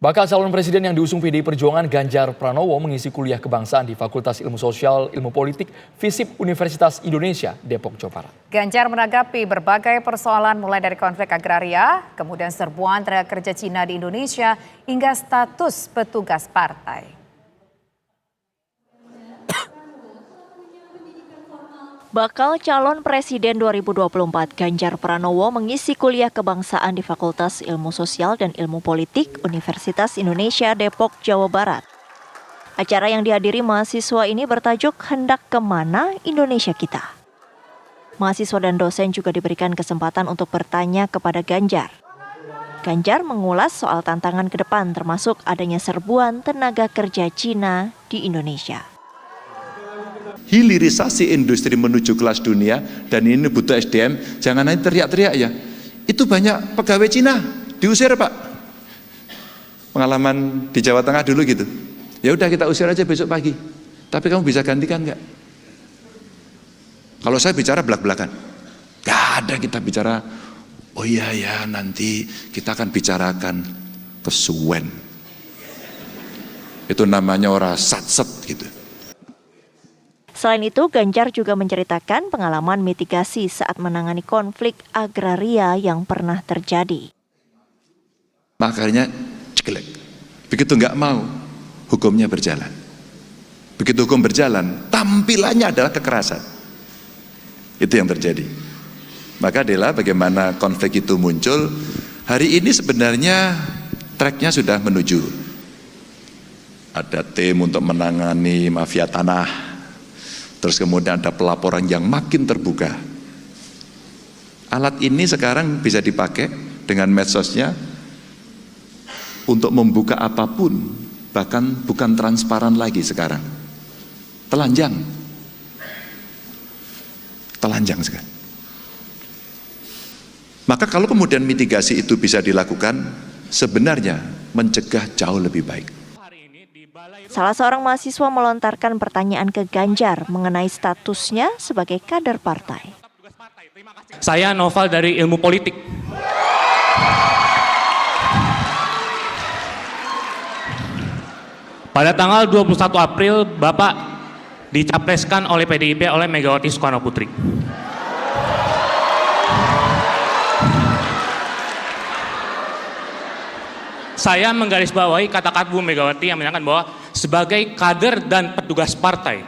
Bakal calon presiden yang diusung PDI Perjuangan Ganjar Pranowo mengisi kuliah kebangsaan di Fakultas Ilmu Sosial Ilmu Politik FISIP Universitas Indonesia, Depok, Jawa Barat. Ganjar menanggapi berbagai persoalan mulai dari konflik agraria, kemudian serbuan tenaga kerja Cina di Indonesia, hingga status petugas partai. Bakal calon presiden 2024 Ganjar Pranowo mengisi kuliah kebangsaan di Fakultas Ilmu Sosial dan Ilmu Politik Universitas Indonesia Depok, Jawa Barat. Acara yang dihadiri mahasiswa ini bertajuk Hendak Kemana Indonesia Kita. Mahasiswa dan dosen juga diberikan kesempatan untuk bertanya kepada Ganjar. Ganjar mengulas soal tantangan ke depan termasuk adanya serbuan tenaga kerja Cina di Indonesia. Hilirisasi industri menuju kelas dunia dan ini butuh SDM, jangan hanya teriak-teriak ya. Itu banyak pegawai Cina diusir Pak. Pengalaman di Jawa Tengah dulu gitu. Ya udah kita usir aja besok pagi. Tapi kamu bisa gantikan nggak? Kalau saya bicara belak-belakan, nggak ada kita bicara. Oh iya ya nanti kita akan bicarakan kesuwen. Itu namanya orang sat-set gitu. Selain itu, Ganjar juga menceritakan pengalaman mitigasi saat menangani konflik agraria yang pernah terjadi. Makanya ceklek. Begitu nggak mau, hukumnya berjalan. Begitu hukum berjalan, tampilannya adalah kekerasan. Itu yang terjadi. Maka adalah bagaimana konflik itu muncul. Hari ini sebenarnya tracknya sudah menuju. Ada tim untuk menangani mafia tanah. Terus kemudian ada pelaporan yang makin terbuka. Alat ini sekarang bisa dipakai dengan medsosnya untuk membuka apapun, bahkan bukan transparan lagi sekarang. Telanjang. Telanjang sekarang. Maka kalau kemudian mitigasi itu bisa dilakukan, sebenarnya mencegah jauh lebih baik. Salah seorang mahasiswa melontarkan pertanyaan ke Ganjar mengenai statusnya sebagai kader partai. Saya Noval dari Ilmu Politik. Pada tanggal 21 April, Bapak dicapreskan oleh PDIP oleh Megawati Soekarno Putri. Saya menggarisbawahi kata-kata Bu Megawati yang menyatakan bahwa sebagai kader dan petugas partai.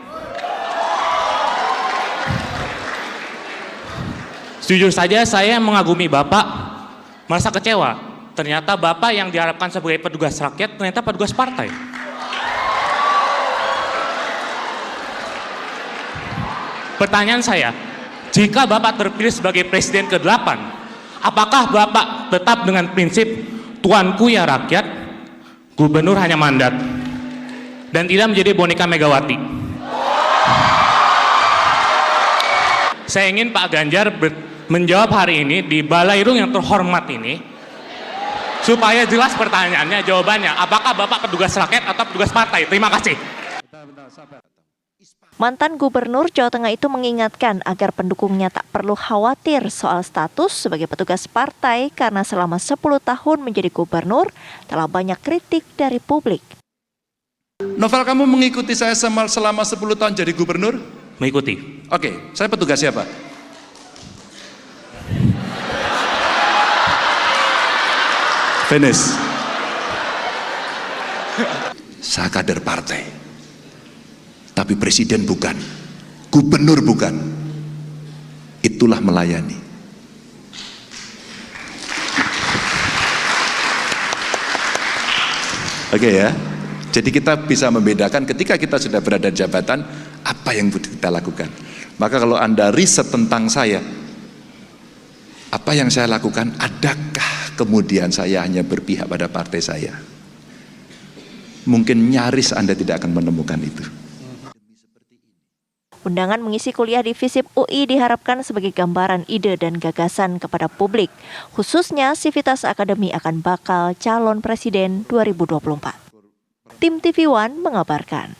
Jujur saja saya mengagumi Bapak, merasa kecewa. Ternyata Bapak yang diharapkan sebagai petugas rakyat ternyata petugas partai. Pertanyaan saya, jika Bapak terpilih sebagai Presiden ke-8, apakah Bapak tetap dengan prinsip tuanku ya rakyat, gubernur hanya mandat, dan tidak menjadi boneka Megawati? Saya ingin Pak Ganjar menjawab hari ini di Balairung yang terhormat ini, supaya jelas pertanyaannya, jawabannya, apakah Bapak petugas rakyat atau petugas partai? Terima kasih. Mantan Gubernur Jawa Tengah itu mengingatkan agar pendukungnya tak perlu khawatir soal status sebagai petugas partai karena selama 10 tahun menjadi gubernur telah banyak kritik dari publik. Novel, kamu mengikuti saya selama 10 tahun jadi gubernur? Mengikuti. Oke, saya petugas siapa? Finish. Saya kader partai. Tapi presiden bukan, gubernur bukan. Itulah melayani. Oke ya. Jadi kita bisa membedakan ketika kita sudah berada di jabatan, apa yang kita lakukan. Maka kalau Anda riset tentang saya, apa yang saya lakukan, adakah kemudian saya hanya berpihak pada partai saya? Mungkin nyaris Anda tidak akan menemukan itu. Undangan mengisi kuliah di FISIP UI diharapkan sebagai gambaran ide dan gagasan kepada publik, khususnya Civitas Akademi akan bakal calon presiden 2024. Tim TV One mengabarkan.